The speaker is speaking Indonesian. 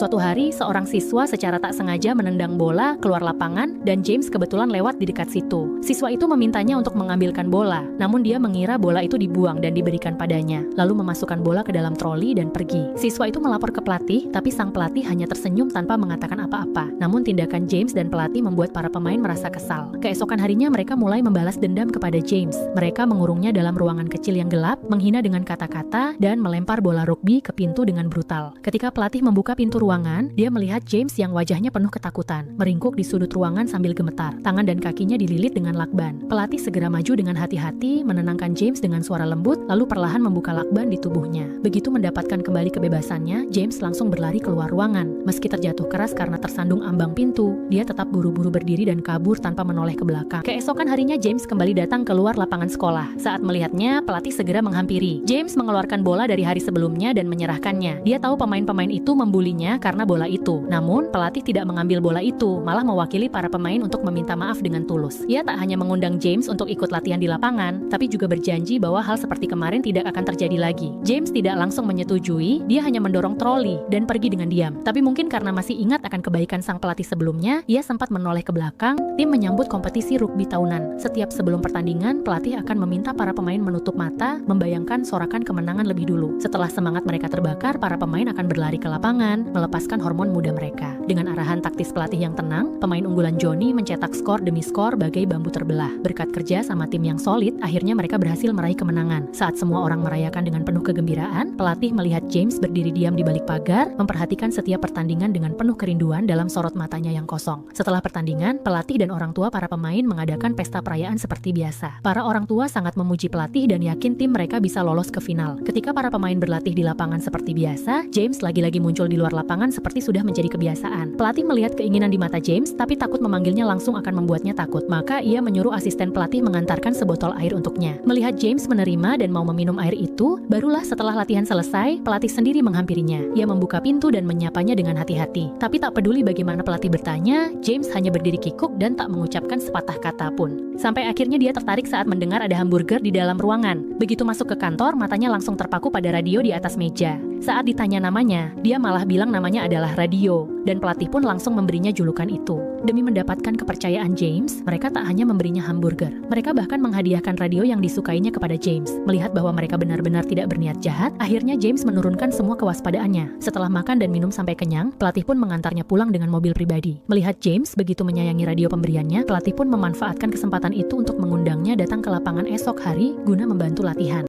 Suatu hari, seorang siswa secara tak sengaja menendang bola keluar lapangan dan James kebetulan lewat di dekat situ. Siswa itu memintanya untuk mengambilkan bola, namun dia mengira bola itu dibuang dan diberikan padanya, lalu memasukkan bola ke dalam troli dan pergi. Siswa itu melapor ke pelatih, tapi sang pelatih hanya tersenyum tanpa mengatakan apa-apa. Namun tindakan James dan pelatih membuat para pemain merasa kesal. Keesokan harinya mereka mulai membalas dendam kepada James. Mereka mengurungnya dalam ruangan kecil yang gelap, menghina dengan kata-kata, dan melempar bola rugby ke pintu dengan brutal. Ketika pelatih membuka pintu ruangan, dia melihat James yang wajahnya penuh ketakutan, meringkuk di sudut ruangan sambil gemetar. Tangan dan kakinya dililit dengan lakban. Pelatih segera maju dengan hati-hati, menenangkan James dengan suara lembut, lalu perlahan membuka lakban di tubuhnya. Begitu mendapatkan kembali kebebasannya, James langsung berlari keluar ruangan. Meski terjatuh keras karena tersandung ambang pintu, dia tetap buru-buru berdiri dan kabur tanpa menoleh ke belakang. Keesokan harinya James kembali datang keluar lapangan sekolah. Saat melihatnya, pelatih segera menghampiri. James mengeluarkan bola dari hari sebelumnya dan menyerahkannya. Dia tahu pemain-pemain itu membulinya karena bola itu. Namun, pelatih tidak mengambil bola itu, malah mewakili para pemain untuk meminta maaf dengan tulus. Ia tak hanya mengundang James untuk ikut latihan di lapangan, tapi juga berjanji bahwa hal seperti kemarin tidak akan terjadi lagi. James tidak langsung menyetujui, dia hanya mendorong troli dan pergi dengan diam. Tapi mungkin karena masih ingat akan kebaikan sang pelatih sebelumnya, ia sempat menoleh ke belakang. Tim menyambut kompetisi rugby tahunan. Setiap sebelum pertandingan, pelatih akan meminta para pemain menutup mata, membayangkan sorakan kemenangan lebih dulu. Setelah semangat mereka terbakar, para pemain akan berlari ke lapangan, melepaskan hormon muda mereka. Dengan arahan taktis pelatih yang tenang, pemain unggulan Johnny mencetak skor demi skor bagai bambu terbelah. Berkat kerja sama tim yang solid, akhirnya mereka berhasil meraih kemenangan. Saat semua orang merayakan dengan penuh kegembiraan, pelatih melihat James berdiri diam di balik pagar, memperhatikan setiap pertandingan dengan penuh kerinduan dalam sorot matanya yang kosong. Setelah pertandingan, pelatih dan orang tua para pemain mengadakan pesta perayaan seperti biasa. Para orang tua sangat memuji pelatih dan yakin tim mereka bisa lolos ke final. Ketika para pemain berlatih di lapangan seperti biasa, James lagi-lagi muncul di luar lapangan seperti sudah menjadi kebiasaan. Pelatih melihat keinginan di mata James, tapi takut memanggilnya langsung akan membuatnya takut. Maka ia menyuruh asisten pelatih mengantarkan sebotol air untuknya. Melihat James menerima dan mau meminum air itu, barulah setelah latihan selesai, pelatih sendiri menghampirinya. Ia membuka pintu dan menyapanya dengan hati-hati. Tapi tak peduli bagaimana pelatih bertanya, James hanya berdiri kikuk dan tak mengucapkan sepatah kata pun. Sampai akhirnya dia tertarik saat mendengar ada hamburger di dalam ruangan. Begitu masuk ke kantor, matanya langsung terpaku pada radio di atas meja. Saat ditanya namanya, dia malah bilang namanya adalah Radio, dan pelatih pun langsung memberinya julukan itu. Demi mendapatkan kepercayaan James, mereka tak hanya memberinya hamburger. Mereka bahkan menghadiahkan radio yang disukainya kepada James. Melihat bahwa mereka benar-benar tidak berniat jahat, akhirnya James menurunkan semua kewaspadaannya. Setelah makan dan minum sampai kenyang, pelatih pun mengantarnya pulang dengan mobil pribadi. Melihat James begitu menyayangi radio pemberiannya, pelatih pun memanfaatkan kesempatan itu untuk mengundangnya datang ke lapangan esok hari guna membantu latihan.